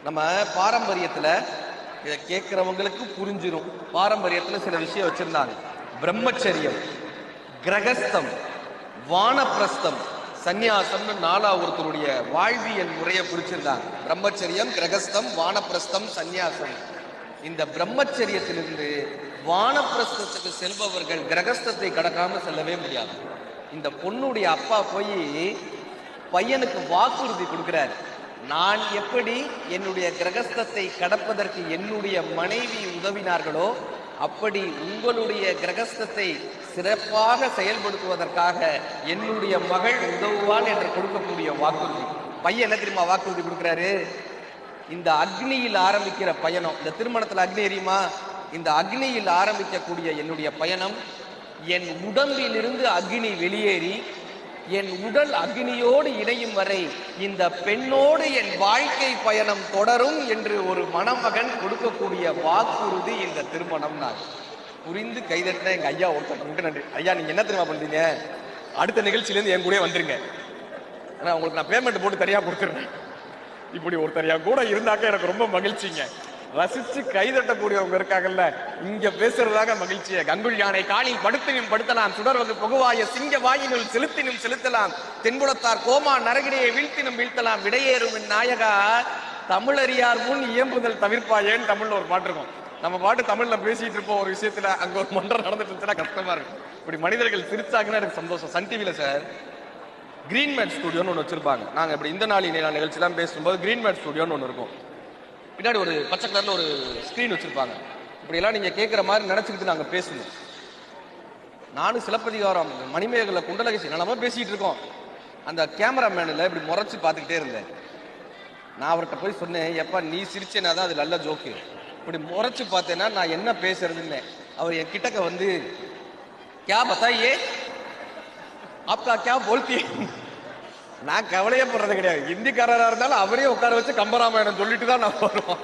நம்ம பாரம்பரியத்துல இதை கேட்கிறவங்களுக்கு புரிஞ்சிடும். பாரம்பரியத்துல சில விஷயம் வச்சிருந்தாங்க. பிரம்மச்சரியம், கிரகஸ்தம், வானப்பிரஸ்தம், சந்நியாசம்னு நாலா ஒருத்தருடைய வாழ்வியல் முறையை பிடிச்சிருந்தாங்க. பிரம்மச்சரியம், கிரகஸ்தம், வானப்பிரஸ்தம், சந்நியாசம். இந்த பிரம்மச்சரியத்திலிருந்து வானப்பிரஸ்தத்துக்கு செல்பவர்கள் கிரகஸ்தத்தை கடக்காம செல்லவே முடியாது. இந்த பொண்ணுடைய அப்பா போய் பையனுக்கு வாக்குறுதி கொடுக்கிறார். நான் எப்படி என்னுடைய கிரகஸ்தத்தை கடப்பதற்கு என்னுடைய மனைவி உதவினார்களோ அப்படி உங்களுடைய கிரகஸ்தத்தை சிறப்பாக செயல்படுத்துவதற்காக என்னுடைய மகள் உதவுவாள் என்று கொடுக்கக்கூடிய வாக்குறுதி. பையன் என்ன தெரியுமா வாக்குறுதி கொடுக்கிறாரு? இந்த அக்னியில் ஆரம்பிக்கிற பயணம், இந்த திருமணத்தில் அக்னி எரியுமா, இந்த அக்னியில் ஆரம்பிக்கக்கூடிய என்னுடைய பயணம் என் உடம்பிலிருந்து அக்னி வெளியேறி என் உடல் அக்னியோடு இணையும் வரை இந்த பெண்ணோடு என் வாழ்க்கை பயணம் தொடரும் என்று ஒரு மணமகன் கொடுக்கக்கூடிய வாக்குறுதி இந்த திருமணம். நான் புரிந்து கைதட்டின எங்க ஐயா ஒருத்தர் நன்றி. ஐயா நீங்க என்ன தெரியுமா பண்றீங்க, அடுத்த நிகழ்ச்சியிலேருந்து என் கூட வந்துருங்க, ஏன்னா உங்களுக்கு நான் பேமெண்ட் போட்டு தனியா கொடுத்துருவேன். இப்படி ஒருத்தர் என் கூட இருந்தாக்க எனக்கு ரொம்ப மகிழ்ச்சிங்க. ரசிச்சு கைதட்டக்கூடியவங்க இருக்காங்கல்ல, இங்க பேசுறதாக மகிழ்ச்சியை. கங்குள் யானை காலில் படுத்தினும் படுத்தலாம், சுடர்வகு பொகுவாய சிங்க வாயினுள் செலுத்தினும் செலுத்தலாம், தென்புலத்தார் கோமா நரகிடையை வீழ்த்தினும் வீழ்த்தலாம், விடையேறும் நாயகா தமிழறியார் முன் இயம்புதல் தவிர்ப்பாயேன்னு தமிழ்ல ஒரு பாட்டு இருக்கும். நம்ம பாட்டு தமிழ்ல பேசிட்டு இருப்போம் ஒரு விஷயத்துல, அங்க ஒரு மன்றம் நடந்துட்டு இருந்துச்சுன்னா கஷ்டமா இருக்கும். இப்படி மனிதர்கள் சிரிச்சாங்கன்னா எனக்கு சந்தோஷம். சன் டிவில சார் கிரீன்மேட் ஸ்டுடியோன்னு ஒன்று வச்சிருப்பாங்க. நாங்கள் இப்படி இந்த நாள் நிகழ்ச்சியெல்லாம் பேசும்போது கிரீன்மேட் ஸ்டுடியோன்னு ஒன்று இருக்கும். பின்னாடி ஒரு பச்சை கலர்ல ஒரு ஸ்கிரீன் வச்சிருப்பாங்க. இப்படி எல்லாம் நீங்க கேட்கிற மாதிரி நினைச்சுக்கிட்டு நாங்க பேசணும். நானும் சிலப்பதிகாரம், மணிமேகலை, குண்டலகேசி நம்ம பேசிட்டு இருக்கோம். அந்த கேமராமேனில் இப்படி முறைச்சு பார்த்துக்கிட்டே இருந்தேன். நான் அவர்கிட்ட போய் சொன்னேன், எப்பா நீ சிரிச்சேனா தான் அது நல்ல ஜோக்கு, இப்படி முறைச்சு பார்த்தேன்னா நான் என்ன பேசுறதுன்னு. அவர் என் கிட்டக்க வந்து கே பத்தாயே ஆப்கா கே போல்த்தி. நான் கவலையே போடுறது கிடையாது. ஹிந்திக்காரராக இருந்தாலும் அவரே உட்கார வச்சு கம்பராமாயணம் சொல்லிட்டு தான் நான் வருவோம்.